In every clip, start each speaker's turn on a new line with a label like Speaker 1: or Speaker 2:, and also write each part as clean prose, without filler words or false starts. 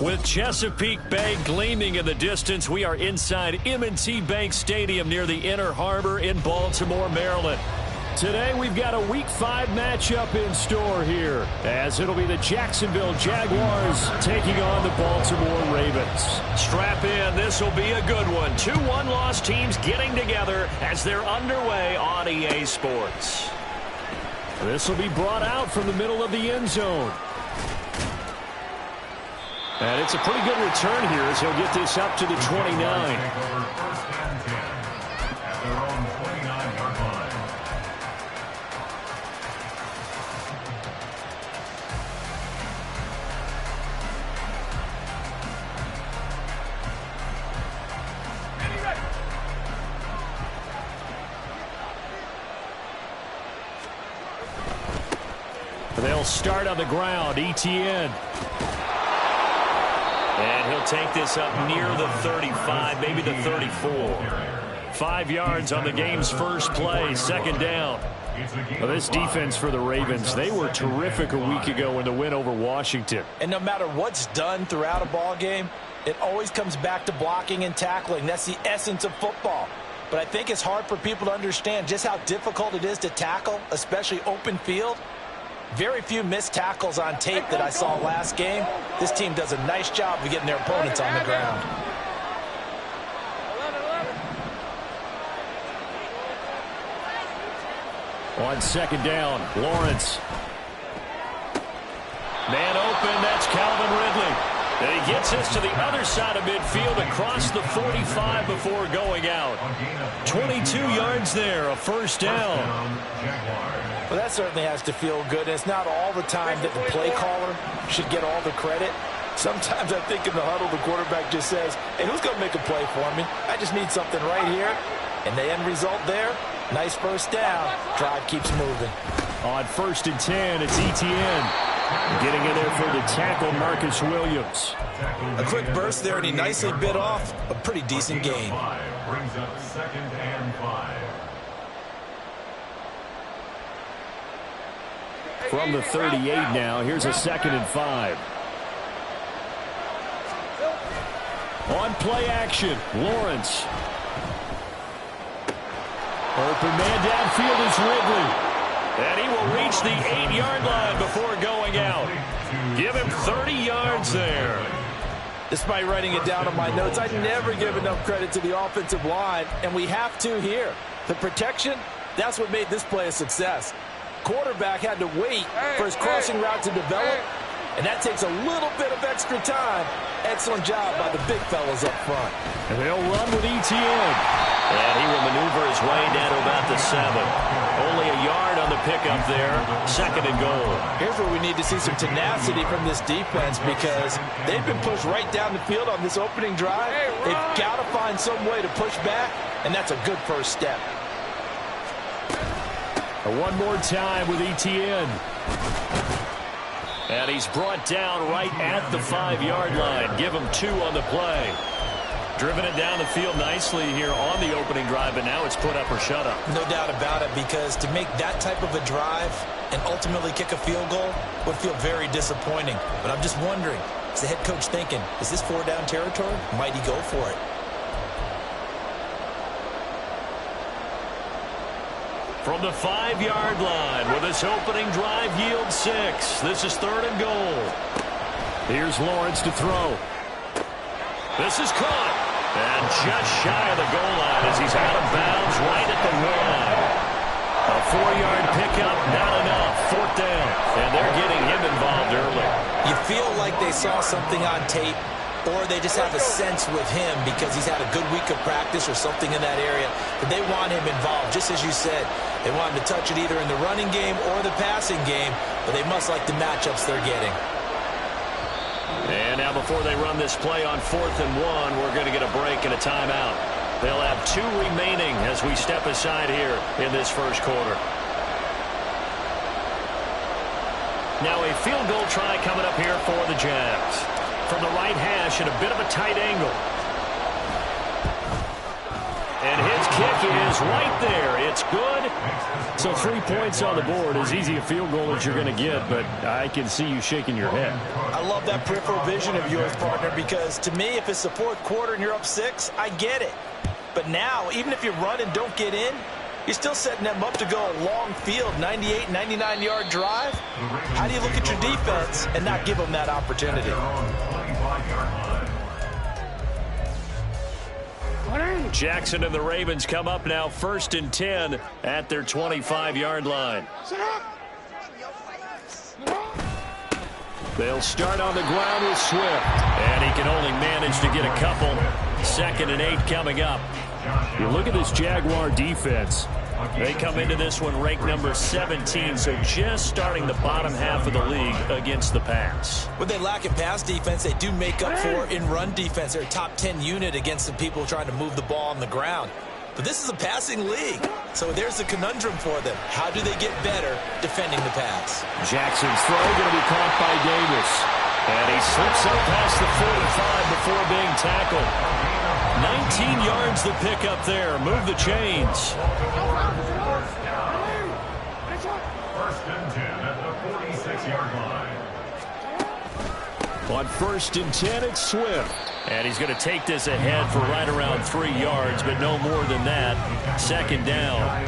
Speaker 1: With Chesapeake Bay gleaming in the distance, we are inside M&T Bank Stadium near the Inner Harbor in Baltimore, Maryland. Today, we've got a Week 5 matchup in store here, as it'll be the Jacksonville Jaguars taking on the Baltimore Ravens. Strap in, this will be a good one. 2 one-loss teams getting together as they're underway on EA Sports. This will be brought out from the middle of the end zone. And it's a pretty good return here as he'll get this up to the 29. They'll start on the ground. ETN. And he'll take this up near the 35, maybe the 34. 5 yards on the game's first play, second down. Well, this defense for the Ravens, they were terrific a week ago in the win over Washington.
Speaker 2: And no matter what's done throughout a ball game, it always comes back to blocking and tackling. That's the essence of football. But I think it's hard for people to understand just how difficult it is to tackle, especially open field. Very few missed tackles on tape that I saw last game. This team does a nice job of getting their opponents on the ground.
Speaker 1: On second down, Lawrence. Man open, that's Calvin Ridley. And he gets us to the other side of midfield across the 45 before going out. 22 yards there, a first down.
Speaker 2: Well, that certainly has to feel good. It's not all the time that the play caller should get all the credit. Sometimes I think in the huddle, the quarterback just says, hey, who's going to make a play for me? I just need something right here. And the end result there, nice first down. Drive keeps moving.
Speaker 1: On 1st and 10, it's ETN. Getting in there for the tackle, Marcus Williams.
Speaker 2: A quick burst there, and he nicely bit off a pretty decent gain.
Speaker 3: Brings up 2nd and 5.
Speaker 1: From the 38 now, here's a 2nd and 5. On play action, Lawrence. Open man downfield is Ridley. And he will reach the 8-yard line before going out. Give him 30 yards there.
Speaker 2: Despite writing it down on my notes, I never give enough credit to the offensive line, and we have to here. The protection, that's what made this play a success. Quarterback had to wait for his crossing route to develop, and that takes a little bit of extra time. Excellent job by the big fellas up front.
Speaker 1: And they'll run with ETN.
Speaker 4: And he will maneuver his way down to about the 7. Only a yard on the pickup there. 2nd and goal.
Speaker 2: Here's where we need to see some tenacity from this defense because they've been pushed right down the field on this opening drive. They've got to find some way to push back, and that's a good first step.
Speaker 1: One more time with ETN. And he's brought down right at the 5-yard line. Give him 2 on the play. Driven it down the field nicely here on the opening drive, but now it's put up or shut up.
Speaker 2: No doubt about it, because to make that type of a drive and ultimately kick a field goal would feel very disappointing. But I'm just wondering, is the head coach thinking, is this 4-down territory? Might he go for it?
Speaker 1: From the 5-yard line, with this opening drive yield 6. This is 3rd and goal. Here's Lawrence to throw. This is caught. And just shy of the goal line as he's out of bounds right at the 1. A 4-yard pickup, not enough. 4th down. And they're getting him involved early.
Speaker 2: You feel like they saw something on tape, or they just have a sense with him because he's had a good week of practice or something in that area, but they want him involved. Just as you said, they want him to touch it either in the running game or the passing game, but they must like the matchups they're getting.
Speaker 1: And now before they run this play on 4th and 1, we're going to get a break and a timeout. They'll have 2 remaining as we step aside here in this first quarter. Now a field goal try coming up here for the Jags. From the right hash at a bit of a tight angle. And hits kick is right there. It's good. So 3 points on the board. As easy a field goal as you're going to get, but I can see you shaking your head.
Speaker 2: I love that peripheral vision of yours, partner, because to me, if it's the fourth quarter and you're up 6, I get it. But now, even if you run and don't get in, you're still setting them up to go a long field, 98, 99-yard drive. How do you look at your defense and not give them that opportunity?
Speaker 1: Jackson and the Ravens come up now 1st and 10 at their 25-yard line. They'll start on the ground with Swift, and he can only manage to get a couple. 2nd and 8 coming up. You look at this Jaguar defense. They come into this one ranked number 17, so just starting the bottom half of the league against the pass.
Speaker 2: When they lack in pass defense, they do make up for in run defense. They're a top 10 unit against the people trying to move the ball on the ground. But this is a passing league, so there's the conundrum for them. How do they get better defending the pass?
Speaker 1: Jackson's throw going to be caught by Davis. And he slips up past the 45 before being tackled. 19 yards the pickup there. Move the chains.
Speaker 3: 1st and 10 at the 46-yard line.
Speaker 1: On 1st and 10, it's Swift. And he's going to take this ahead for right around 3 yards, but no more than that. 2nd down.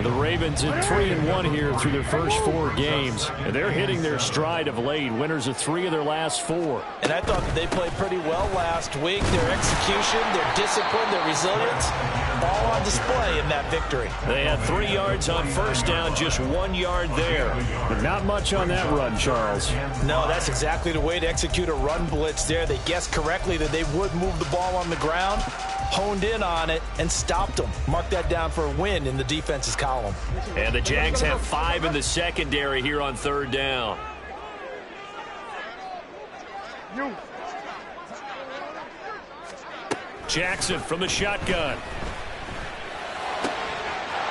Speaker 1: The Ravens at 3-1 here through their first 4 games. And they're hitting their stride of late. Winners of 3 of their last 4.
Speaker 2: And I thought that they played pretty well last week. Their execution, their discipline, their resilience, all on display in that victory.
Speaker 1: They had 3 yards on 1st down, just 1 yard there. But not much on that run, Charles.
Speaker 2: No, that's exactly the way to execute a run blitz there. They guessed correctly that they would move the ball on the ground, honed in on it, and stopped them. Mark that down for a win in the defense's column.
Speaker 1: And the Jags have 5 in the secondary here on 3rd down. Jackson from the shotgun.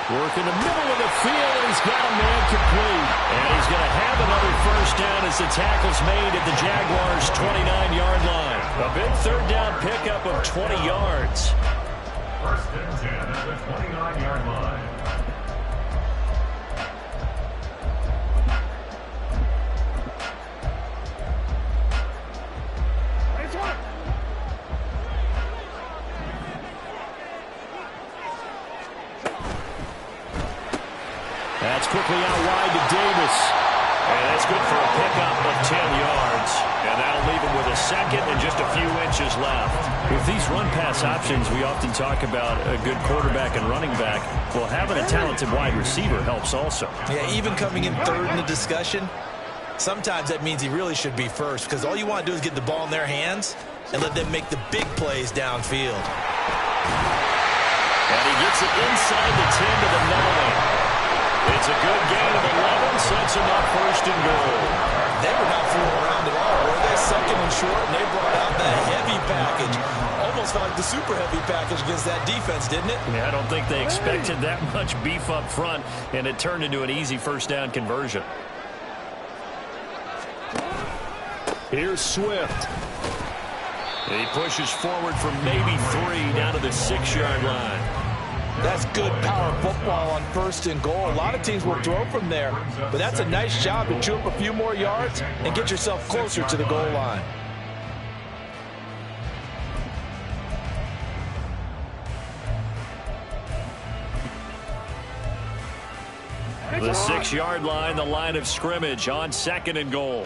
Speaker 1: Work in the middle of the field, and he's got a man complete. And he's going to have another 1st down as the tackle's made at the Jaguars' 29-yard line. A big 3rd down pickup of 20 yards.
Speaker 3: 1st and 10 at the 29-yard line.
Speaker 1: That's quickly out wide to Davis. And that's good for a pickup of 10 yards. And that'll leave him with a 2nd and just a few inches left. With these run-pass options, we often talk about a good quarterback and running back. Well, having a talented wide receiver helps also.
Speaker 2: Yeah, even coming in 3rd in the discussion, sometimes that means he really should be 1st, because all you want to do is get the ball in their hands and let them make the big plays downfield.
Speaker 1: And he gets it inside the 10 to the 9. It's a good gain of 11, sets him up 1st and goal.
Speaker 2: They were not fooling around at all, were they? 2nd and short, and they brought out the heavy package. Almost felt like the super heavy package against that defense, didn't it?
Speaker 1: Yeah, I don't think they expected that much beef up front, and it turned into an easy 1st down conversion. Here's Swift. He pushes forward for maybe 3 down to the 6-yard line.
Speaker 2: That's good power football on 1st and goal. A lot of teams will throw from there, but that's a nice job to chew up a few more yards and get yourself closer to the goal line.
Speaker 1: The 6-yard line, the line of scrimmage on 2nd and goal.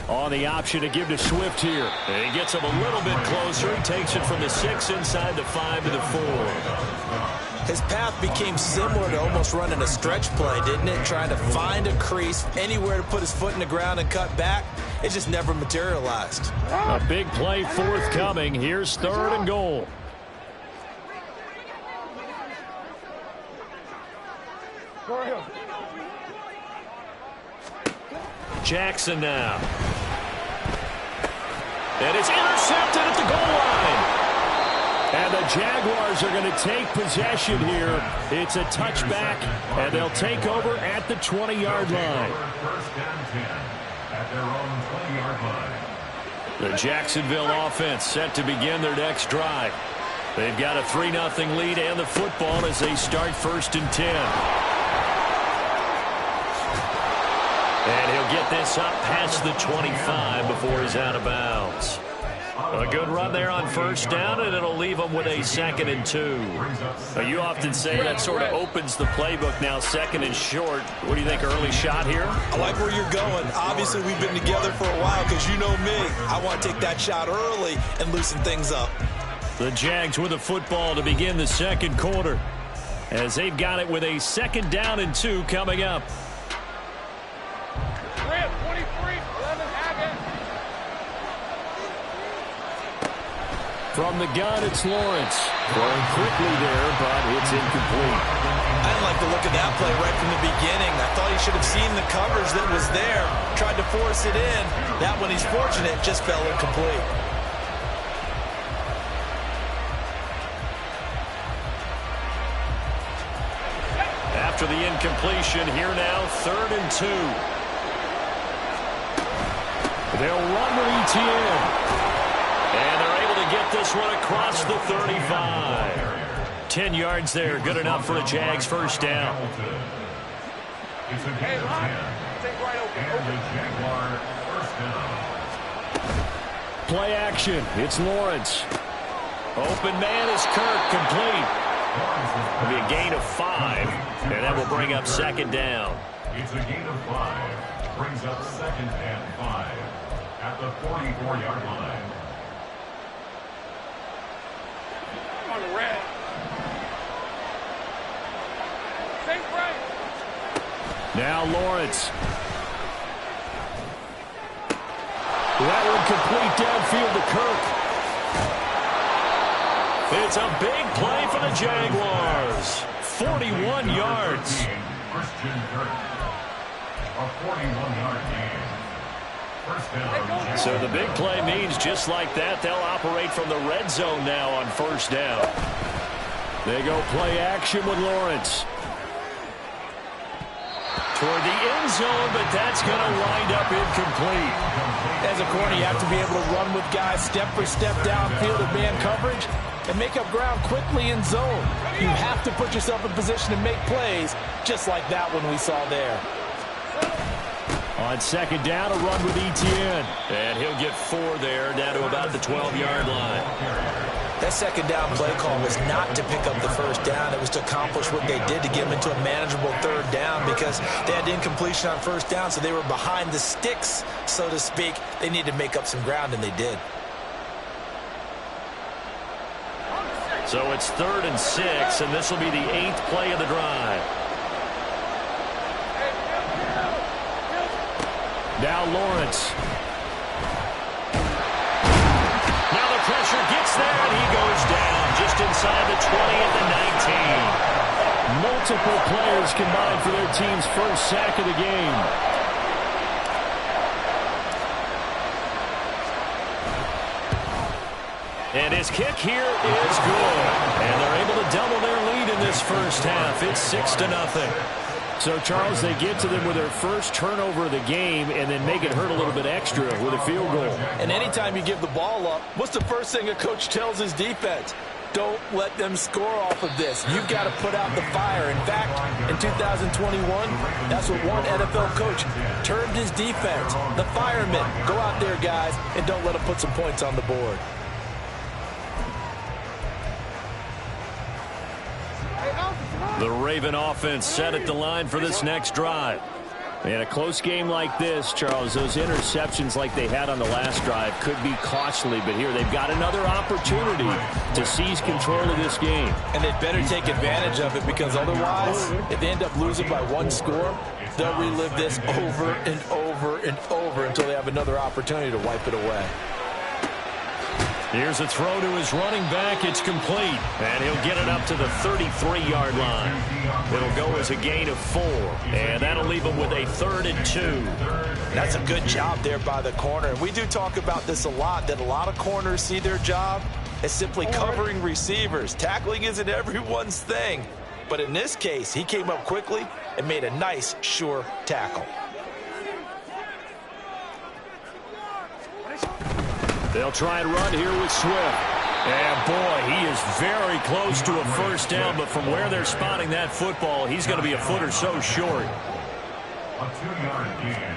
Speaker 1: On the option to give to Swift here. And he gets him a little bit closer. He takes it from the 6 inside the 5 to the 4.
Speaker 2: His path became similar to almost running a stretch play, didn't it? Trying to find a crease, anywhere to put his foot in the ground and cut back. It just never materialized.
Speaker 1: A big play forthcoming. Here's 3rd and goal. Jackson now. And it's intercepted at the goal line. And the Jaguars are going to take possession here. It's a touchback, and they'll take over at the 20-yard line.
Speaker 3: First and 10 at their own 20-yard line.
Speaker 1: The Jacksonville offense set to begin their next drive. They've got a 3-0 lead and the football as they start first and 10. And he'll get this up past the 25 before he's out of bounds. A good run there on first down, and it'll leave them with a 2nd and 2. Now, you often say that sort of opens the playbook now, 2nd and short. What do you think, early shot here?
Speaker 2: I like where you're going. Obviously, we've been together for a while because you know me. I want to take that shot early and loosen things up.
Speaker 1: The Jags with the football to begin the second quarter as they've got it with a 2nd down and 2 coming up. From the gun, it's Lawrence. Throwing quickly there, but it's incomplete.
Speaker 2: I didn't like the look of that play right from the beginning. I thought he should have seen the coverage that was there, tried to force it in. That one, he's fortunate, just fell incomplete.
Speaker 1: After the incompletion, here now, 3rd and 2. They'll run with ETN. And they're able to get this one across the 35. 10 yards there, good enough for a Jags first down.
Speaker 3: It's a gain of 10. And the Jaguar first down.
Speaker 1: Play action, it's Lawrence. Open man is Kirk, complete. It'll be a gain of 5, and that will bring up 2nd down.
Speaker 3: It's a gain of 5. Brings up 2nd and 5 at the 44-yard line.
Speaker 5: On the red. Stay right.
Speaker 1: Now Lawrence. That one complete downfield to Kirk. It's a big play for the Jaguars. 41 yards.
Speaker 3: Christian Kirk. A 41-yard gain. First down.
Speaker 1: So the big play means just like that, they'll operate from the red zone now on first down. They go play action with Lawrence. Toward the end zone, but that's going to wind up incomplete.
Speaker 2: As a corner, you have to be able to run with guys step for step downfield in man coverage and make up ground quickly in zone. You have to put yourself in position to make plays, just like that one we saw there.
Speaker 1: On 2nd down, a run with ETN. And he'll get 4 there, down to about the 12-yard line.
Speaker 2: That 2nd down play call was not to pick up the first down. It was to accomplish what they did to get them into a manageable 3rd down because they had incompletion on first down, so they were behind the sticks, so to speak. They needed to make up some ground, and they did.
Speaker 1: So it's 3rd and 6, and this will be the 8th play of the drive. Now Lawrence. Now the pressure gets there, and he goes down just inside the 20 at the 19. Multiple players combined for their team's first sack of the game. And his kick here is good. And they're able to double their lead in this first half. It's 6-0. So, Charles, they get to them with their first turnover of the game and then make it hurt a little bit extra with a field goal.
Speaker 2: And anytime you give the ball up, what's the first thing a coach tells his defense? Don't let them score off of this. You've got to put out the fire. In fact, in 2021, that's what one NFL coach termed his defense. The firemen. Go out there, guys, and don't let them put some points on the board.
Speaker 1: The Raven offense set at the line for this next drive. In a close game like this, Charles, those interceptions like they had on the last drive could be costly, but here they've got another opportunity to seize control of this game.
Speaker 2: And they'd better take advantage of it because otherwise, if they end up losing by 1 score, they'll relive this over and over and over until they have another opportunity to wipe it away.
Speaker 1: Here's a throw to his running back. It's complete. And he'll get it up to the 33-yard line. It'll go as a gain of 4. And that'll leave him with a 3rd and 2.
Speaker 2: That's a good job there by the corner. We do talk about this a lot, that a lot of corners see their job is simply covering receivers. Tackling isn't everyone's thing. But in this case, he came up quickly and made a nice, sure tackle.
Speaker 1: They'll try and run here with Swift. And, boy, he is very close to a first down, but from where they're spotting that football, he's going to be a foot or so short.
Speaker 3: A 2-yard gain.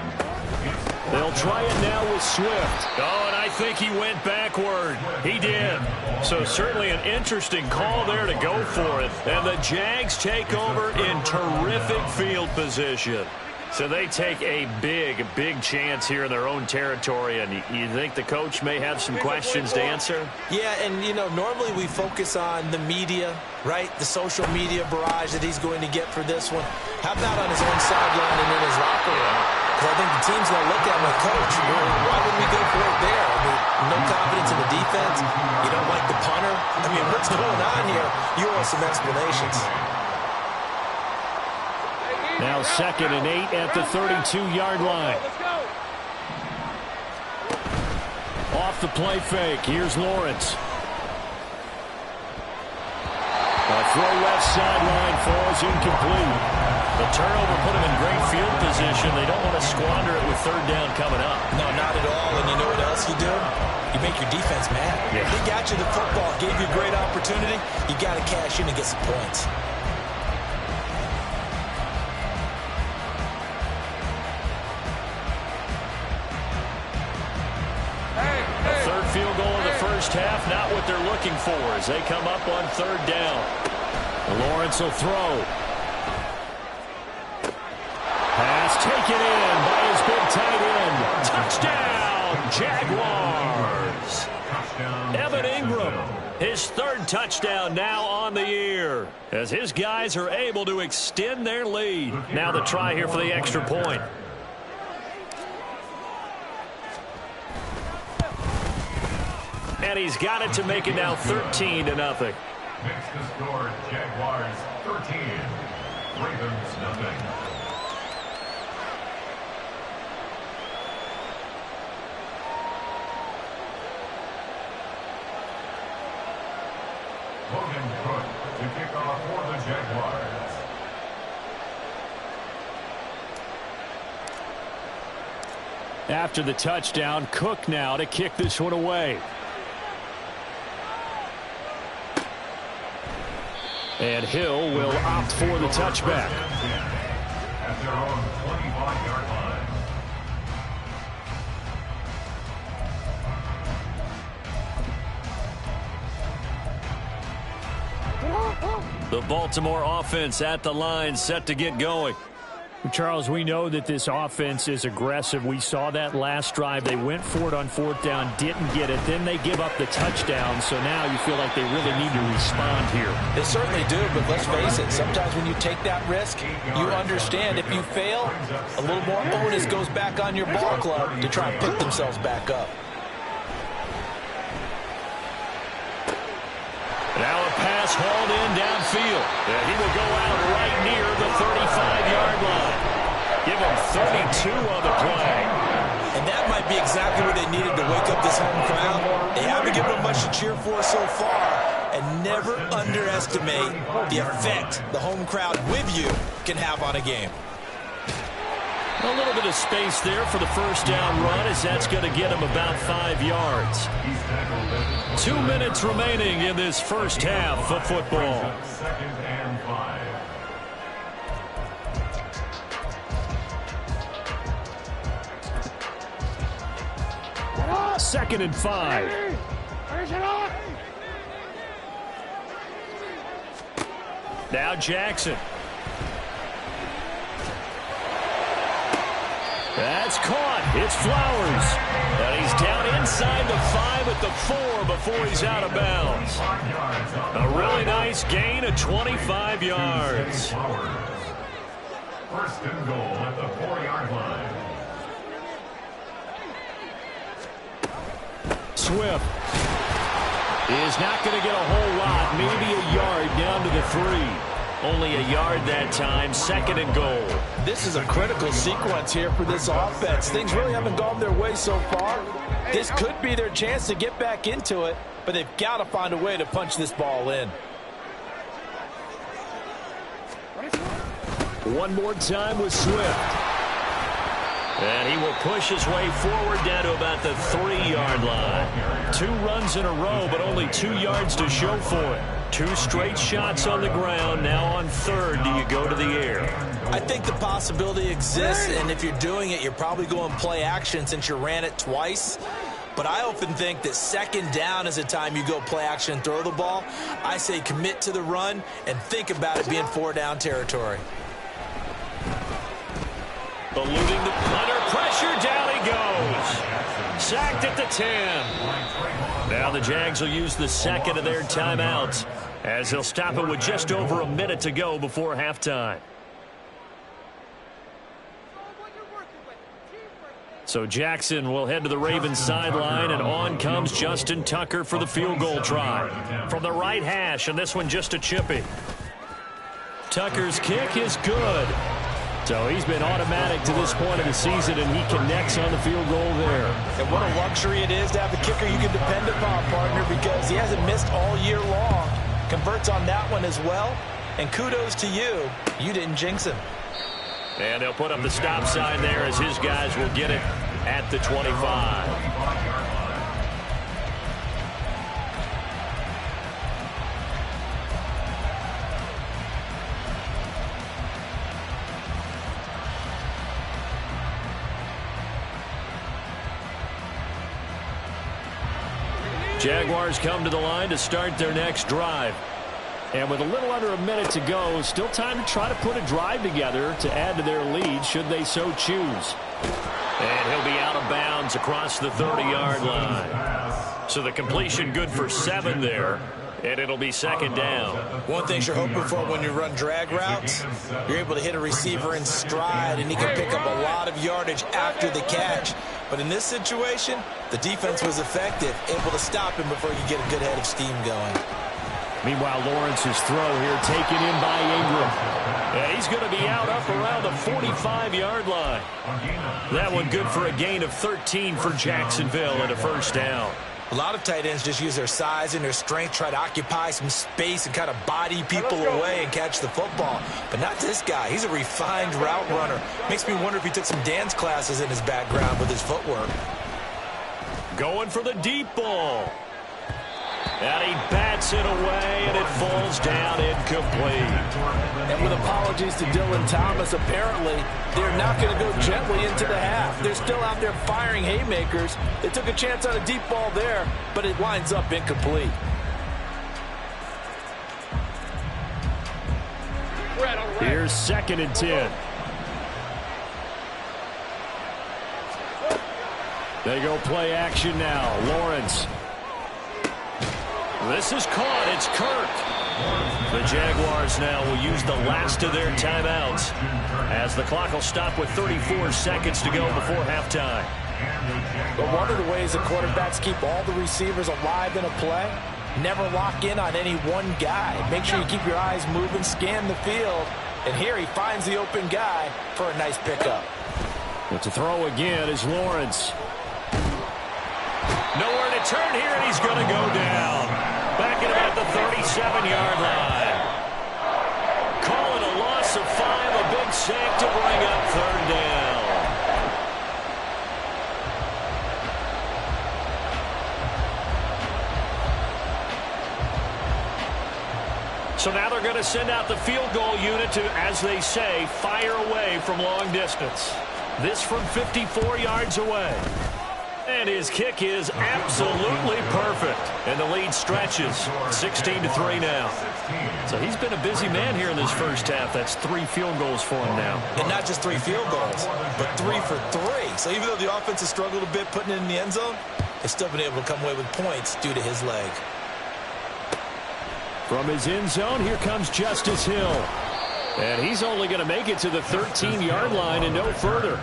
Speaker 1: They'll try it now with Swift. Oh, and I think he went backward. He did. So certainly an interesting call there to go for it. And the Jags take over in terrific field position. So they take a big chance here in their own territory. And you think the coach may have some questions to answer?
Speaker 2: Yeah, and, you know, normally we focus on the media, right? The social media barrage that he's going to get for this one. How about on his own sideline and in his locker room? Because I think the team's going to look at him like, Coach, why would we go for it there? I mean, no confidence in the defense. You don't like the punter. I mean, what's going on here? You owe some explanations.
Speaker 1: Now 2nd and 8 at the 32-yard line. Off the play fake. Here's Lawrence. A throw left sideline falls incomplete. The turnover put him in great field position. They don't want to squander it with 3rd down coming up.
Speaker 2: No, not at all. And you know what else you do? You make your defense mad.
Speaker 1: Yeah.
Speaker 2: They got you the football, gave you a great opportunity. You got to cash in and get some points.
Speaker 1: Field goal in the first half, not what they're looking for as they come up on 3rd down. Lawrence will throw. Pass taken in by his big tight end. Touchdown, Jaguars. Evan Ingram, his 3rd touchdown now on the year as his guys are able to extend their lead. Now the try here for the extra point. And he's got it to make it now 13-0.
Speaker 3: Makes the score Jaguars 13, Ravens nothing. Logan Cook to kick off for the Jaguars.
Speaker 1: After the touchdown, Cook now to kick this one away. And Hill will opt for the touchback.
Speaker 3: At their own 25-yard line.
Speaker 1: The Baltimore offense at the line, set to get going. Charles, we know that this offense is aggressive. We saw that last drive. They went for it on 4th down, didn't get it. Then they give up the touchdown. So now you feel like they really need to respond here.
Speaker 2: They certainly do, but let's face it. Sometimes when you take that risk, you understand if you fail, a little more onus goes back on your ball club to try and pick themselves back up.
Speaker 1: Now a pass hauled in downfield. And he will go out right near the 35-yard line. Give him 32 on the play.
Speaker 2: And that might be exactly what they needed to wake up this home crowd. They haven't given them much to cheer for so far. And never underestimate the effect the home crowd with you can have on a game.
Speaker 1: A little bit of space there for the first down run as that's going to get him about 5 yards. 2 minutes remaining in this first half of football.
Speaker 3: 2nd and 5.
Speaker 1: 2nd and 5. Now Jackson. That's caught. It's Flowers. And he's down inside the 5 at the 4 before he's out of bounds. A really nice gain of 25 yards.
Speaker 3: 1st and goal at the 4-yard line.
Speaker 1: Swift is not going to get a whole lot, maybe a yard down to the 3. Only a yard that time, 2nd and goal.
Speaker 2: This is a critical sequence here for this offense. Things really haven't gone their way so far. This could be their chance to get back into it. but they've got to find a way to punch this ball in.
Speaker 1: One more time with Swift. And he will push his way forward down to about the 3-yard line. 2 runs in a row, but only 2 yards to show for it. 2 straight shots on the ground. Now on 3rd, do you go to the air?
Speaker 2: I think the possibility exists, and if you're doing it, you're probably going play action since you ran it twice. But I often think that 2nd down is a time you go play action and throw the ball. I say commit to the run and think about it being 4-down territory.
Speaker 1: Eluding the punter, pressure, down he goes. Sacked at the 10. Now the Jags will use the 2nd of their timeouts as he'll stop it with just over a minute to go before halftime. So Jackson will head to the Ravens sideline, and on comes Justin Tucker for the field goal try. From the right hash, and this one just a chippy. Tucker's kick is good. So he's been automatic to this point of the season, and he connects on the field goal there.
Speaker 2: And what a luxury it is to have a kicker you can depend upon, partner, because he hasn't missed all year long. Converts on that one as well. And kudos to you. You didn't jinx him.
Speaker 1: And they'll put up the stop sign there as his guys will get it at the 25. Jaguars come to the line to start their next drive. And with a little under a minute to go, still time to try to put a drive together to add to their lead should they so choose. And he'll be out of bounds across the 30-yard line. So the completion good for 7 there. And it'll be 2nd down.
Speaker 2: One thing you're hoping for when you run drag routes, you're able to hit a receiver in stride, and he can pick up a lot of yardage after the catch. But in this situation, the defense was effective, able to stop him before you get a good head of steam going.
Speaker 1: Meanwhile, Lawrence's throw here taken in by Ingram. And he's going to be out up around the 45-yard line. That one good for a gain of 13 for Jacksonville and a 1st down.
Speaker 2: A lot of tight ends just use their size and their strength, try to occupy some space and kind of body people away and catch the football. But not this guy. He's a refined route runner. Makes me wonder if he took some dance classes in his background with his footwork.
Speaker 1: Going for the deep ball. And he bats it away, and it falls down incomplete.
Speaker 2: And with apologies to Dylan Thomas, apparently they're not going to go gently into the half. They're still out there firing haymakers. They took a chance on a deep ball there, but it winds up incomplete.
Speaker 1: Here's 2nd and 10. They go play action now. Lawrence. This is caught. It's Kirk. The Jaguars now will use the last of their timeouts as the clock will stop with 34 seconds to go before halftime.
Speaker 2: But one of the ways the quarterbacks keep all the receivers alive in a play, never lock in on any one guy. Make sure you keep your eyes moving, scan the field. And here he finds the open guy for a nice pickup.
Speaker 1: But to throw again is Lawrence. Nowhere to turn here, and he's going to go down. Back at about the 37-yard line. Call it a loss of 5, a big sack to bring up 3rd down. So now they're going to send out the field goal unit to, as they say, fire away from long distance. This from 54 yards away. And his kick is absolutely perfect. And the lead stretches 16-3 now. So he's been a busy man here in this first half. That's 3 field goals for him now.
Speaker 2: And not just 3 field goals, but 3 for 3. So even though the offense has struggled a bit putting it in the end zone, they've still been able to come away with points due to his leg.
Speaker 1: From his end zone, here comes Justice Hill. And he's only going to make it to the 13-yard line and no further.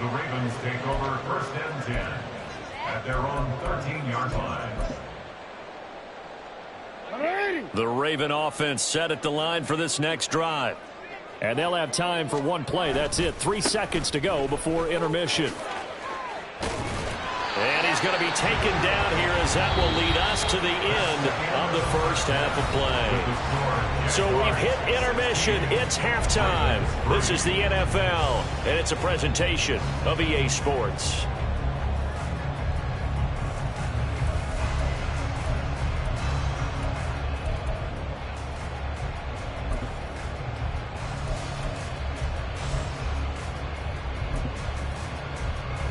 Speaker 3: The Ravens take over 1st and 10 at their own 13-yard line.
Speaker 1: The Raven offense set at the line for this next drive. And they'll have time for one play. That's it. 3 seconds to go before intermission. And
Speaker 4: he's going to be taken down here as that will lead us to the end of the first half of play. So we've hit intermission. It's halftime. This is the NFL, and it's a presentation of EA Sports.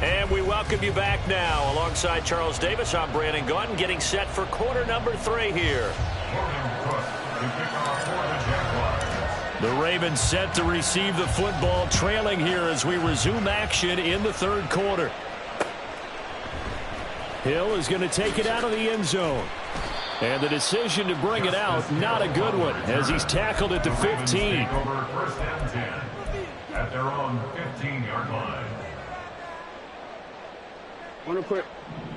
Speaker 4: And we welcome you back now. Alongside Charles Davis, I'm Brandon Gaudin, getting set for quarter number 3 here. The Ravens set to receive the football, trailing here as we resume action in the third quarter. Hill is going to take it out of the end zone. And the decision to bring it out, not a good one, as he's tackled at the 15.
Speaker 3: First and 10 at their own 15-yard line.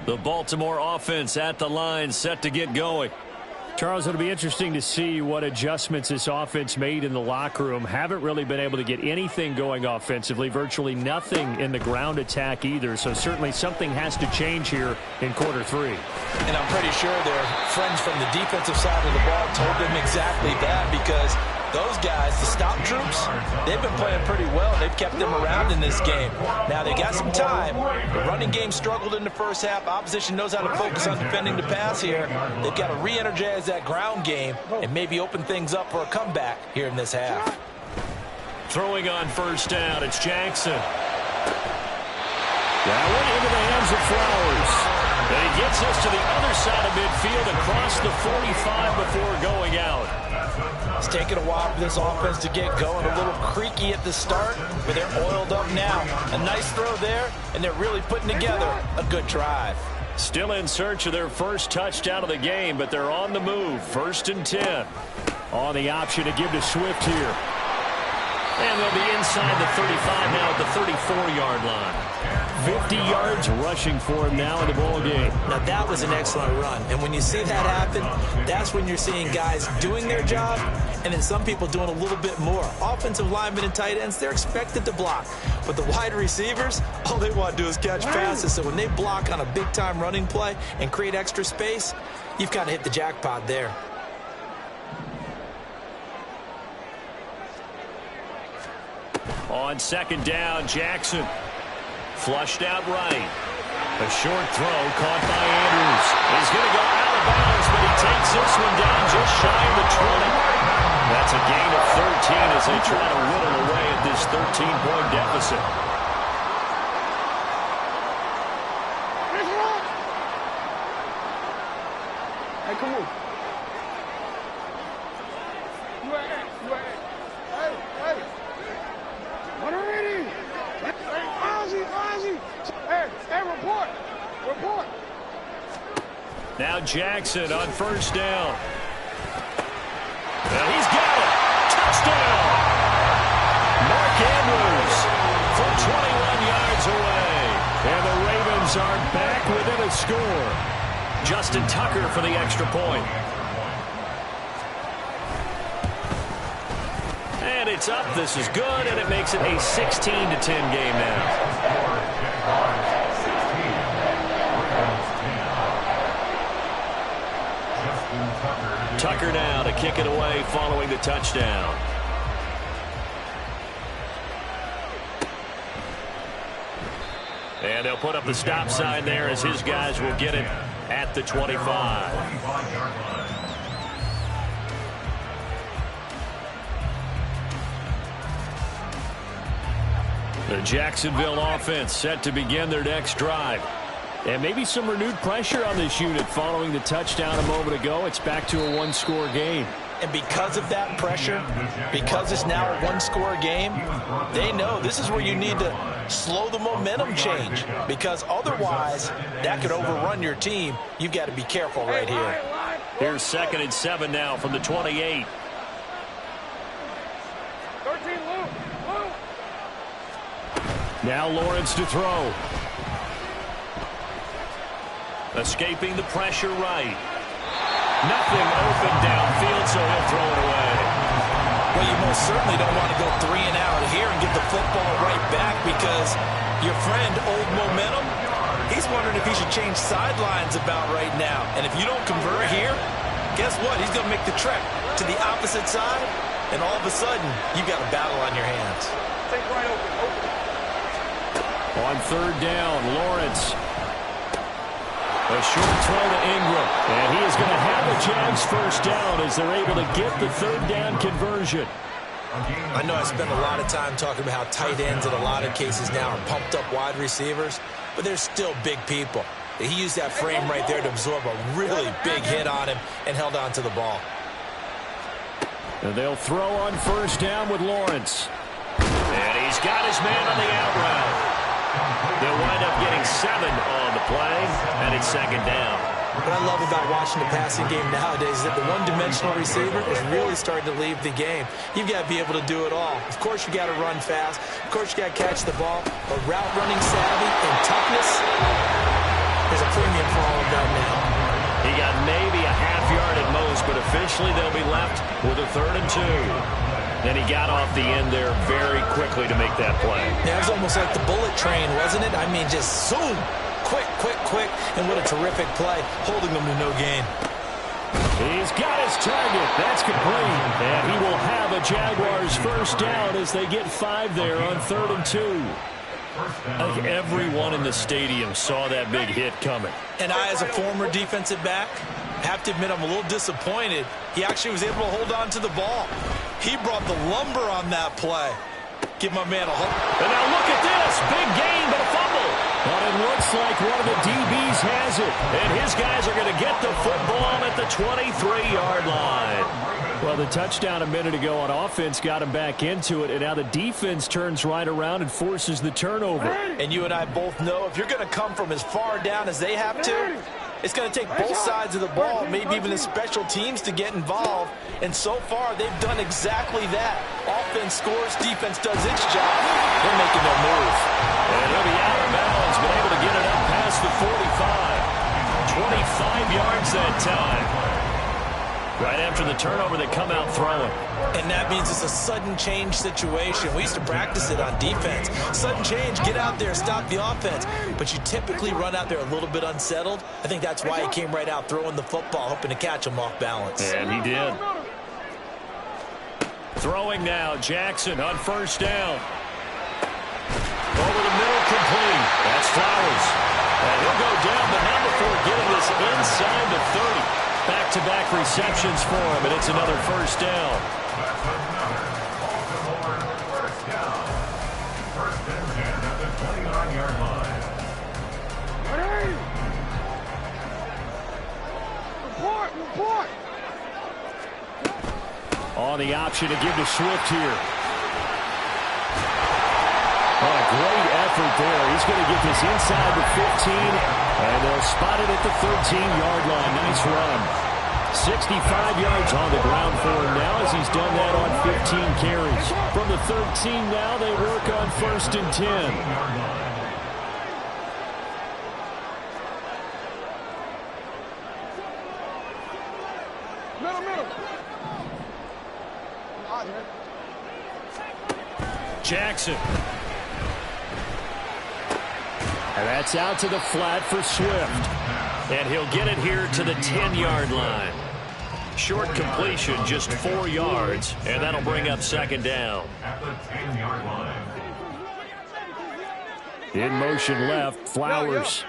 Speaker 1: The Baltimore offense at the line, set to get going. Charles, it'll be interesting to see what adjustments this offense made in the locker room. Haven't really been able to get anything going offensively, virtually nothing in the ground attack either. So certainly something has to change here in quarter 3.
Speaker 2: And I'm pretty sure their friends from the defensive side of the ball told them exactly that, because those guys, the stop troops, they've been playing pretty well. They've kept them around in this game. Now, they got some time. The running game struggled in the first half. Opposition knows how to focus on defending the pass here. They've got to re-energize that ground game and maybe open things up for a comeback here in this half.
Speaker 1: Throwing on first down, it's Jackson. That went into the hands of Flowers. And he gets us to the other side of midfield across the 45 before going out.
Speaker 2: It's taken a while for this offense to get going. A little creaky at the start, but they're oiled up now. A nice throw there, and they're really putting together a good drive.
Speaker 1: Still in search of their first touchdown of the game, but they're on the move. 1st and 10. On the option to give to Swift here. And they'll be inside the 35 now at the 34-yard line. 50 yards rushing for him now in the ball game.
Speaker 2: Now, that was an excellent run. And when you see that happen, that's when you're seeing guys doing their job and then some people doing a little bit more. Offensive linemen and tight ends, they're expected to block. But the wide receivers, all they want to do is catch passes. So when they block on a big-time running play and create extra space, you've got to hit the jackpot there.
Speaker 1: On 2nd down, Jackson. Flushed out right. A short throw caught by Andrews. He's going to go out of bounds, but he takes this one down just shy of the 20. That's a gain of 13 as they try to whittle away at this 13-point deficit.
Speaker 5: Hey, come on.
Speaker 1: Now Jackson on 1st down. And he's got it. Touchdown. Mark Andrews from 21 yards away. And the Ravens are back within a score. Justin Tucker for the extra point. And it's up. This is good, and it makes it a 16-10 game now. Tucker now to kick it away following the touchdown. And they'll put up the stop sign there as his guys will get it at the 25. The Jacksonville offense set to begin their next drive. And maybe some renewed pressure on this unit following the touchdown a moment ago. It's back to a one-score game.
Speaker 2: And because of that pressure, because it's now a one-score game, they know this is where you need to slow the momentum change, because otherwise that could overrun your team. You've got to be careful right here.
Speaker 1: Here's 2nd and 7 now from the 28.
Speaker 5: 13, Luke.
Speaker 1: Now Lawrence to throw. Escaping the pressure right. Nothing open downfield, so he'll throw it away.
Speaker 2: Well, you most certainly don't want to go 3 and out here and get the football right back, because your friend, old momentum, He's wondering if he should change sidelines about right now. And if you don't convert here, guess what? He's going to make the trek to the opposite side, and all of a sudden, you've got a battle on your hands.
Speaker 5: Take right open.
Speaker 1: On third down, Lawrence. A short throw to Ingram. And he is going to have the Jags first down as they're able to get the third down conversion.
Speaker 2: I know I spend a lot of time talking about how tight ends in a lot of cases now are pumped up wide receivers, but they're still big people. He used that frame right there to absorb a really big hit on him and held on to the ball.
Speaker 1: And they'll throw on first down with Lawrence. And he's got his man on the out route. They'll wind up getting 7 on the play, and it's second down.
Speaker 2: What I love about watching the passing game nowadays is that the one-dimensional receiver is really starting to leave the game. You've got to be able to do it all. Of course, you got to run fast. Of course, you got to catch the ball. But route running savvy and toughness, there's a premium for all of that now.
Speaker 1: He got maybe a half yard at most, but officially they'll be left with a 3rd and 2. Then he got off the end there very quickly to make that play.
Speaker 2: Yeah, it was almost like the bullet train, wasn't it? I mean, just zoom. Quick, quick, quick. And what a terrific play, holding them to no gain.
Speaker 1: He's got his target. That's complete. And he will have a Jaguars first down as they get 5 there on 3rd and 2. I think everyone in the stadium saw that big hit coming.
Speaker 2: And I, as a former defensive back, have to admit I'm a little disappointed. He actually was able to hold on to the ball. He brought the lumber on that play. Give my man a hold.
Speaker 1: And now look at this. Big gain, but a fumble. But it looks like one of the DBs has it. And his guys are going to get the football at the 23-yard line. Well, the touchdown a minute ago on offense got him back into it, and now the defense turns right around and forces the turnover.
Speaker 2: And you and I both know if you're going to come from as far down as they have to, it's going to take both sides of the ball, maybe even the special teams to get involved. And so far, they've done exactly that. Offense scores, defense does its job. They're making their move.
Speaker 1: And he'll be out of bounds, but able to get it up past the 45. 25 yards that time. Right after the turnover, they come out throwing.
Speaker 2: And that means it's a sudden change situation. We used to practice it on defense. Sudden change, get out there, stop the offense. But you typically run out there a little bit unsettled. I think that's why he came right out throwing the football, hoping to catch him off balance.
Speaker 1: And he did. Throwing now, Jackson on first down. Over the middle, complete. That's Flowers. And he'll go down, but not before getting this inside the 30. Back-to-back receptions for him, and it's another first down.
Speaker 3: First and 10 at the 29-yard line.
Speaker 5: Report!
Speaker 1: On the option to give to Swift here. Oh, a great effort there. He's going to get this inside the 15, and they'll spot it at the 13-yard line. Nice run. 65 yards on the ground for him now as he's done that on 15 carries. From the 13 now, they work on first and 10.
Speaker 5: Middle.
Speaker 1: Jackson. And that's out to the flat for Swift. And he'll get it here to the 10-yard line. Short completion, just 4 yards, and that'll bring up second down.
Speaker 3: At the 10-yard line.
Speaker 1: In motion left, Flowers.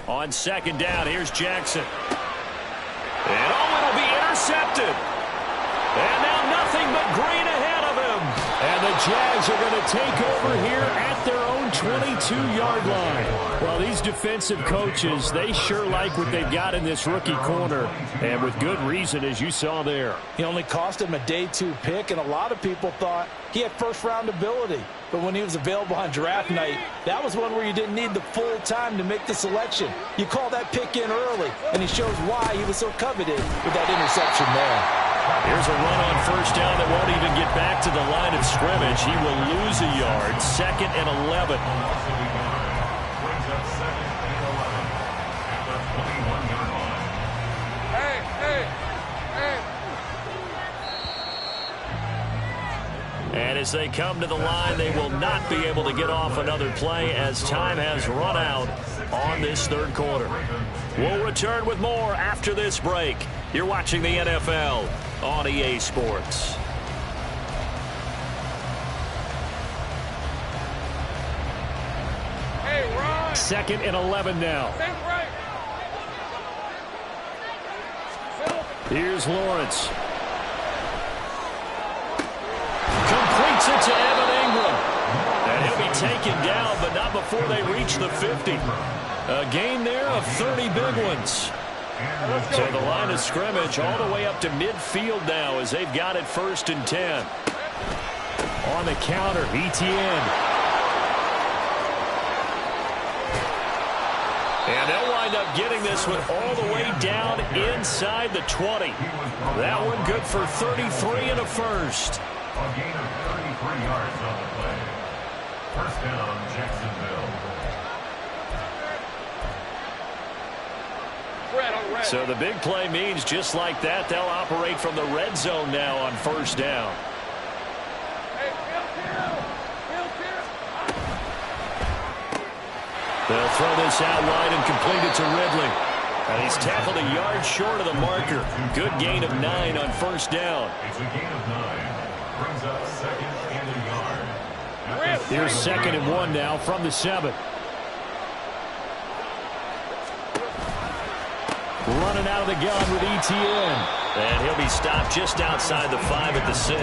Speaker 1: On second down, here's Jackson. And it'll be intercepted. And now nothing but green ahead of him. And the Jags are going to take over here at their own 22-yard line. Well, these defensive coaches, they sure like what they've got in this rookie corner. And with good reason, as you saw there.
Speaker 2: He only cost him a day 2 pick, and a lot of people thought he had first-round ability. But when he was available on draft night, that was one where you didn't need the full time to make the selection. You call that pick in early, and he shows why he was so coveted with that interception there.
Speaker 1: Here's a run on first down that won't even get back to the line of scrimmage. He will lose a yard. 2nd and 11.
Speaker 3: Brings up 2nd and 11 at the 21-yard line.
Speaker 5: Hey.
Speaker 1: And as they come to the line, they will not be able to get off another play as time has run out on this third quarter. We'll return with more after this break. You're watching the NFL on EA Sports.
Speaker 5: Hey, Ron.
Speaker 1: 2nd and 11 now.
Speaker 5: Think right.
Speaker 1: Here's Lawrence. Completes it to Evan Ingram. And he'll be taken down, but not before they reach the 50. A gain there of 30 big ones. So the line of scrimmage all the way up to midfield now as they've got it 1st and 10. On the counter, Etienne. And they'll wind up getting this one all the way down inside the 20. That one good for 33 and a first.
Speaker 3: A gain of 33 yards on the play. 1st down, Jacksonville.
Speaker 1: So the big play means just like that, they'll operate from the red zone now on 1st down. They'll throw this out wide and complete it to Ridley. And he's tackled a yard short of the marker. Good gain of 9 on 1st down.
Speaker 3: It's a gain of 9. Brings up 2nd and a yard.
Speaker 1: Here's 2nd and 1 now from the 7. Running out of the gun with Etienne. And he'll be stopped just outside the 5 at the 6.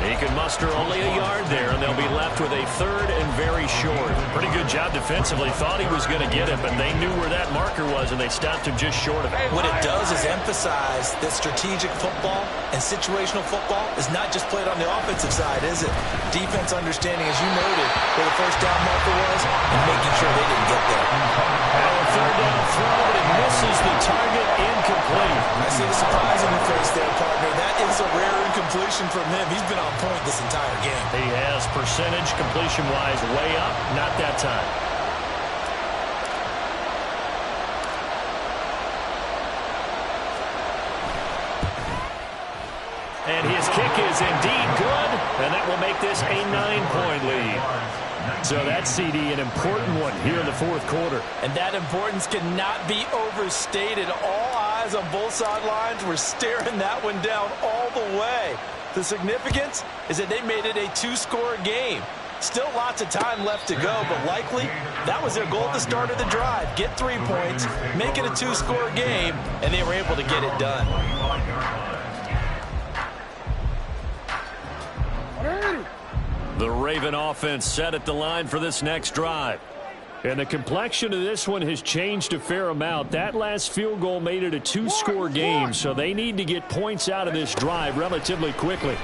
Speaker 1: He can muster only a yard there, and they'll be left with a 3rd and very short. Pretty good job defensively. Thought he was going to get it, but they knew where that marker was, and they stopped him just short of it.
Speaker 2: What it does is emphasize that strategic football and situational football is not just played on the offensive side, is it? Defense understanding, as you noted, where the 1st down marker was and making sure they didn't get there.
Speaker 1: Now a 3rd down throw, but it misses the target, incomplete.
Speaker 2: I see the surprise in your face there, partner. That is a rare incompletion from him. He's been on point this entire game.
Speaker 1: He has percentage completion-wise way up, not that time. And his kick is indeed good, and that will make this a 9-point lead. So that CD, an important one here in the 4th quarter.
Speaker 2: And that importance cannot be overstated. All eyes on both sidelines were staring that one down all the way. The significance is that they made it a 2-score game. Still lots of time left to go, but likely that was their goal at the start of the drive. Get 3 points, make it a 2-score game, and they were able to get it done.
Speaker 1: The Raven offense set at the line for this next drive. And the complexion of this one has changed a fair amount. That last field goal made it a 2-score game, so they need to get points out of this drive relatively quickly.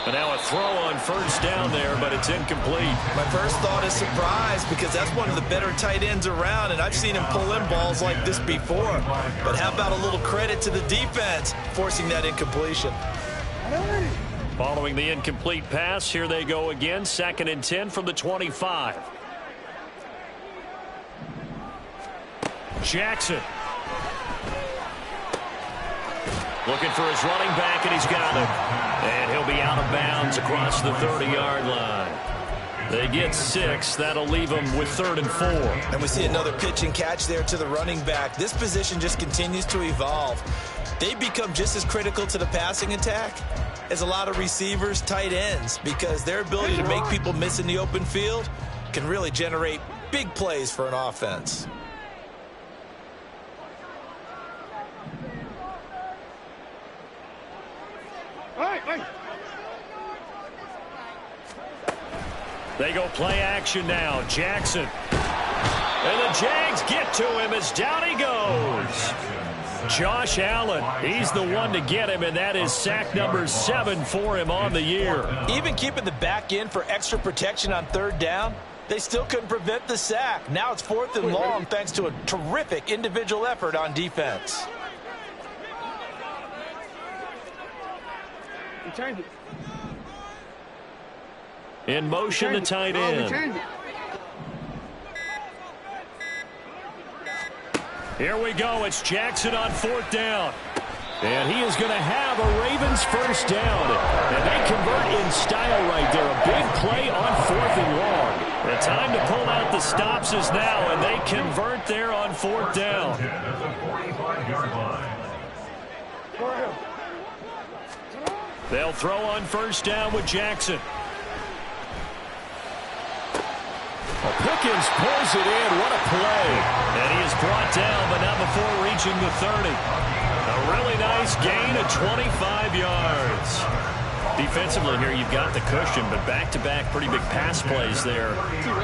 Speaker 1: But now a throw on 1st down there, but it's incomplete.
Speaker 2: My first thought is surprise, because that's one of the better tight ends around, and I've seen him pull in balls like this before. But how about a little credit to the defense forcing that incompletion?
Speaker 1: Following the incomplete pass, here they go again. 2nd and 10 from the 25. Jackson. Looking for his running back, and he's got him. And he'll be out of bounds across the 30-yard line. They get 6. That'll leave them with 3rd and 4.
Speaker 2: And we see another pitch and catch there to the running back. This position just continues to evolve. They become just as critical to the passing attack as a lot of receivers, tight ends, because their ability to make people miss in the open field can really generate big plays for an offense.
Speaker 1: They go play action now. Jackson. And the Jags get to him as down he goes. Josh Allen, he's the one to get him, and that is sack number 7 for him on the year.
Speaker 2: Even keeping the back in for extra protection on 3rd down, they still couldn't prevent the sack. Now it's 4th and long thanks to a terrific individual effort on defense.
Speaker 5: Change it.
Speaker 1: In motion, the tight end. Here we go. It's Jackson on 4th down. And he is going to have a Ravens first down. And they convert in style right there. A big play on 4th and long. The time to pull out the stops is now, and they convert there on 4th down.
Speaker 3: At the 45-yard line.
Speaker 1: They'll throw on first down with Jackson. Pickens pulls it in. What a play. And he is brought down, but not before reaching the 30. A really nice gain of 25 yards. Defensively here, you've got the cushion, but back-to-back pretty big pass plays there.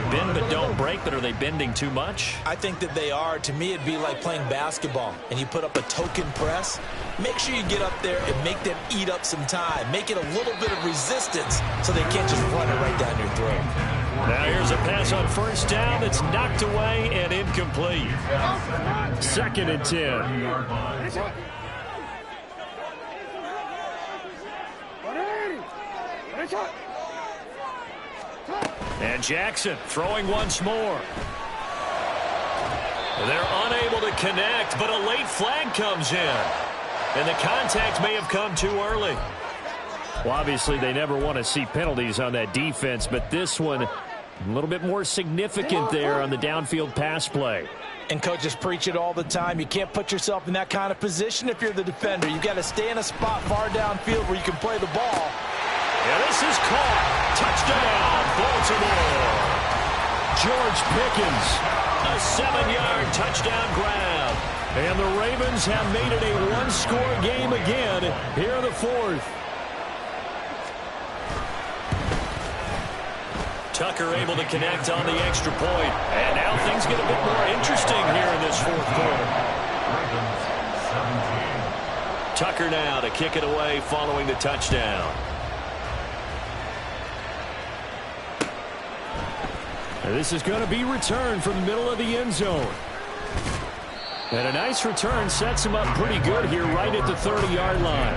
Speaker 1: Bend but don't break, but are they bending too much?
Speaker 2: I think that they are. To me, it'd be like playing basketball, and you put up a token press. Make sure you get up there and make them eat up some time. Make it a little bit of resistance so they can't just run it right down your throat.
Speaker 1: Now here's a pass on first down that's knocked away and incomplete. 2nd and 10. And Jackson throwing once more. They're unable to connect, but a late flag comes in. And the contact may have come too early. Well, obviously, they never want to see penalties on that defense, but this one, a little bit more significant there on the downfield pass play.
Speaker 2: And coaches preach it all the time. You can't put yourself in that kind of position if you're the defender. You've got to stay in a spot far downfield where you can play the ball.
Speaker 1: Yeah, this is caught. Touchdown, Baltimore. George Pickens, a 7-yard touchdown grab. And the Ravens have made it a one-score game again here in the 4th. Tucker able to connect on the extra point. And now things get a bit more interesting here in this 4th quarter. Tucker now to kick it away following the touchdown. And this is going to be returned from the middle of the end zone. And a nice return sets him up pretty good here right at the 30-yard line.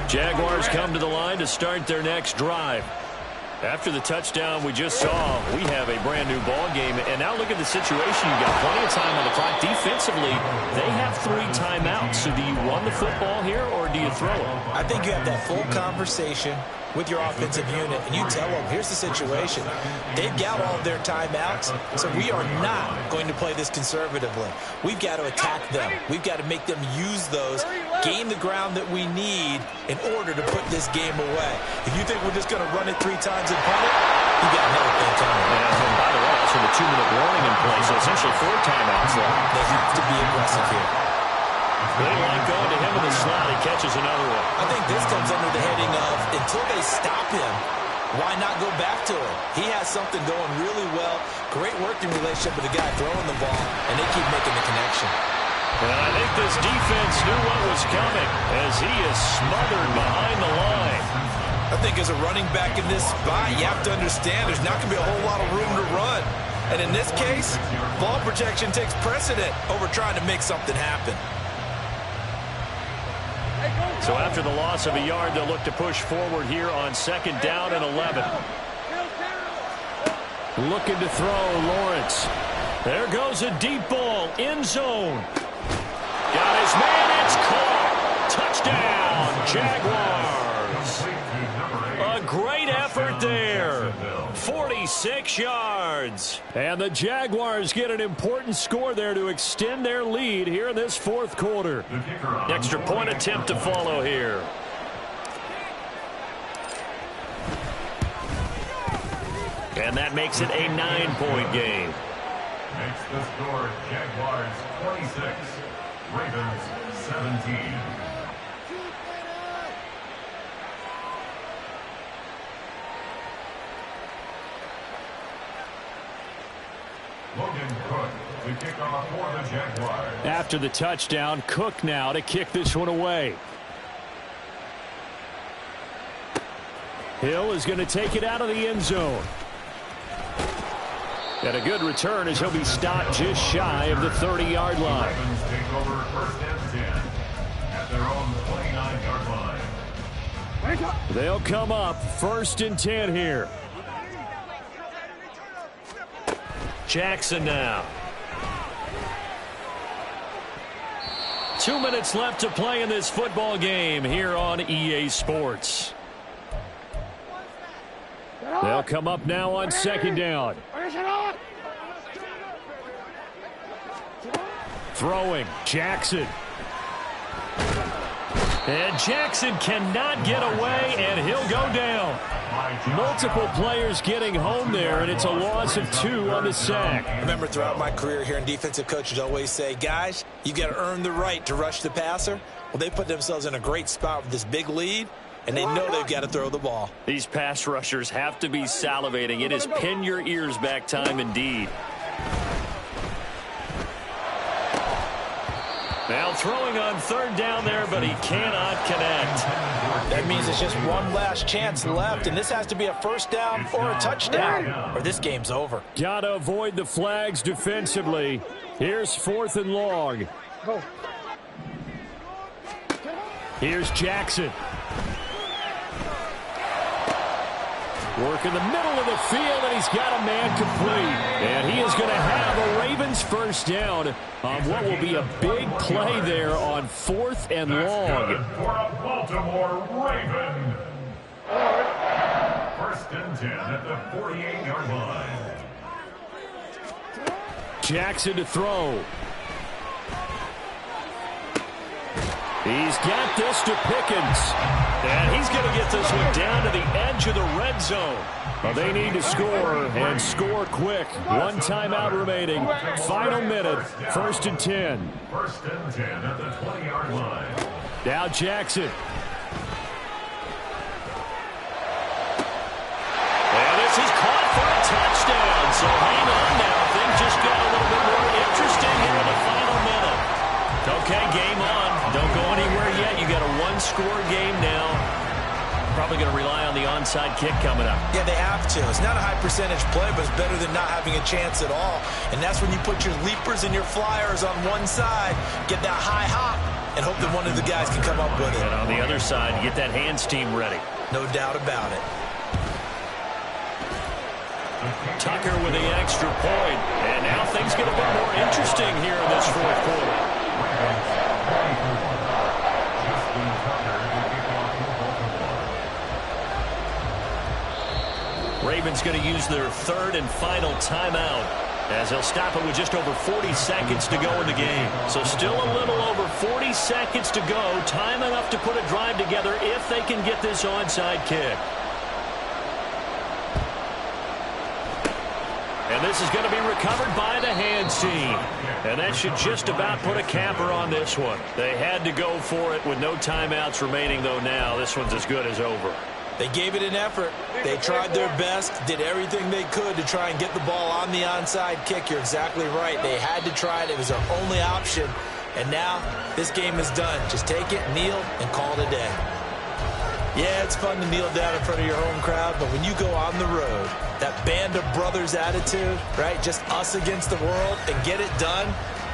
Speaker 1: Jaguars come to the line to start their next drive. After the touchdown we just saw, we have a brand new ball game. And now look at the situation. You've got plenty of time on the clock. Defensively, they have 3 timeouts. So do you run the football here or do you throw it?
Speaker 2: I think you have that full conversation with your offensive unit, and you tell them, here's the situation. They've got all of their timeouts, so we are not going to play this conservatively. We've got to attack them. We've got to make them use those, gain the ground that we need in order to put this game away. If you think we're just going to run it 3 times and punt it, you got another thing coming.
Speaker 1: And by the way, also the 2-minute warning in place, so essentially 4 timeouts left.
Speaker 2: They have to be aggressive here.
Speaker 1: They like going to him in the slot. He catches another one.
Speaker 2: I think this comes under the heading of, until they stop him, why not go back to him? He has something going really well. Great working relationship with the guy throwing the ball, and they keep making the connection.
Speaker 1: And I think this defense knew what was coming as he is smothered behind the line.
Speaker 2: I think as a running back in this spot, you have to understand there's not going to be a whole lot of room to run. And in this case, ball protection takes precedent over trying to make something happen.
Speaker 1: So after the loss of a yard, they'll look to push forward here on 2nd down and 11. Looking to throw, Lawrence. There goes a deep ball, end zone. Got his man, it's caught. Touchdown, Jaguars. A great effort there. 46 yards. And the Jaguars get an important score there to extend their lead here in this 4th quarter. Extra point attempt to follow here. And that makes it a 9-point game.
Speaker 3: Makes the score Jaguars 26, Ravens 17.
Speaker 1: After the touchdown, Cook now to kick this one away. Hill is going to take it out of the end zone. And a good return as he'll be stopped just shy of the 30-yard line.
Speaker 3: their own 29-yard line.
Speaker 1: They'll come up 1st and 10 here.
Speaker 4: Jackson now.
Speaker 1: 2 minutes left to play in this football game here on EA Sports. They'll come up now on 2nd down. Throwing, Jackson. And Jackson cannot get away, and he'll go down. Multiple players getting home there, and it's a loss of 2 on the sack.
Speaker 2: Remember, throughout my career here in defensive coaches always say, guys, you got to earn the right to rush the passer. Well, they put themselves in a great spot with this big lead, and they know they've got to throw the ball.
Speaker 1: These pass rushers have to be salivating. It is pin your ears back time indeed. Now throwing on 3rd down there, but he cannot connect.
Speaker 2: That means it's just one last chance left, and this has to be a 1st down or a touchdown, or this game's over.
Speaker 1: Gotta avoid the flags defensively. Here's 4th and long. Here's Jackson. Work in the middle of the field, and he's got a man complete. And he is going to have a Ravens 1st down on what will be a big play there on 4th and long.
Speaker 3: For a Baltimore Raven. 1st and 10 at the 48-yard line.
Speaker 1: Jackson to throw. He's got this to Pickens. And he's going to get this one down to the edge of the red zone. Well, they need to score, and score quick. 1 timeout remaining. Final minute, 1st and 10.
Speaker 3: 1st and 10 at the 20-yard line.
Speaker 1: Now Jackson. And this is caught for a touchdown. So hang on now. Things just got a little bit more interesting here in the final minute. Okay, game on. Don't go anywhere yet. You got a 1-score game now. Probably going to rely on the onside kick coming up.
Speaker 2: Yeah, they have to. It's not a high percentage play, but it's better than not having a chance at all. And that's when you put your leapers and your flyers on one side, get that high hop, and hope that one of the guys can come up with it.
Speaker 1: And on the other side, get that hands team ready.
Speaker 2: No doubt about it.
Speaker 1: Tucker with the extra point. And now things get a bit more interesting here in this 4th quarter. Ravens going to use their 3rd and final timeout as they'll stop it with just over 40 seconds to go in the game. So still a little over 40 seconds to go. Time enough to put a drive together if they can get this onside kick. And this is going to be recovered by the hands team. And that should just about put a capper on this one. They had to go for it with no timeouts remaining, though now this one's as good as over.
Speaker 2: They gave it an effort. They tried their best, did everything they could to try and get the ball on the onside kick. You're exactly right. They had to try it. It was their only option. And now this game is done. Just take it, kneel, and call it a day. Yeah, it's fun to kneel down in front of your home crowd, but when you go on the road, that band of brothers attitude, right, just us against the world, and get it done,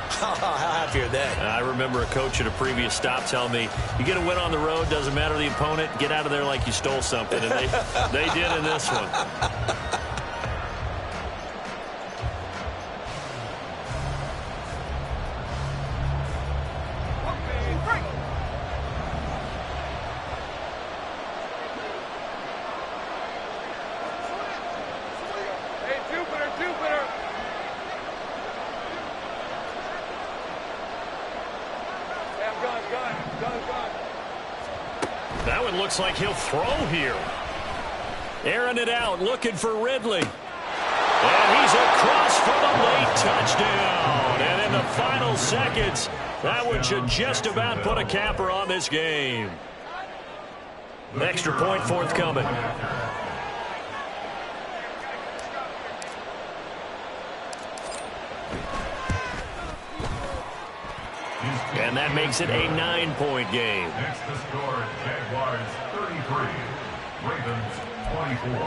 Speaker 2: how happy are they?
Speaker 1: I remember a coach at a previous stop telling me, you get a win on the road, doesn't matter the opponent, get out of there like you stole something. And they did in this one. That one looks like he'll throw here. Airing it out, looking for Ridley. And he's across for the late touchdown. And in the final seconds, that one should just about put a capper on this game. Extra point forthcoming. And that makes it a 9-point game.
Speaker 3: Next to score, Jaguars 33, Ravens 24.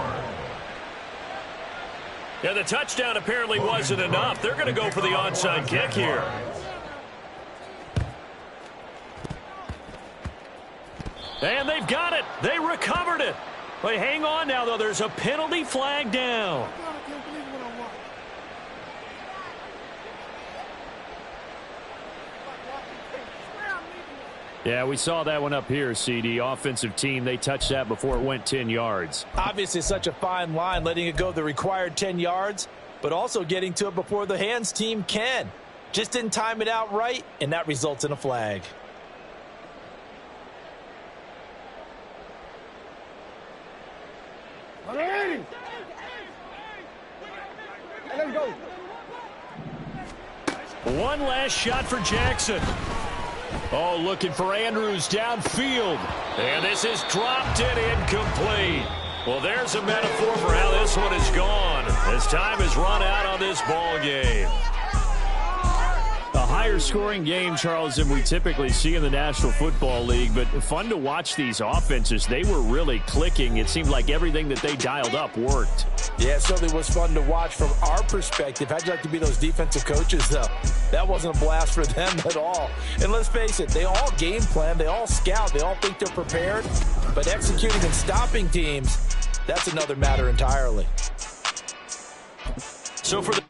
Speaker 1: Yeah, the touchdown apparently wasn't enough. They're going to go for the onside kick here. And they've got it. They recovered it. But hang on now, though. There's a penalty flag down. Yeah, we saw that one up here, CD. Offensive team, they touched that before it went 10 yards.
Speaker 2: Obviously, such a fine line, letting it go the required 10 yards, but also getting to it before the hands team can. Just didn't time it out right, and that results in a flag.
Speaker 5: Let's go.
Speaker 1: One last shot for Jackson. Oh, looking for Andrews downfield. And this is dropped and incomplete. Well, there's a metaphor for how this one is gone, as time has run out on this ball game. A higher scoring game, Charles, than we typically see in the National Football League, but fun to watch these offenses. They were really clicking. It seemed like everything that they dialed up worked.
Speaker 2: Yeah, it certainly was fun to watch from our perspective. How'd you like to be those defensive coaches, though? That wasn't a blast for them at all. And let's face it, they all game plan, they all scout, they all think they're prepared, but executing and stopping teams, that's another matter entirely.
Speaker 1: So for the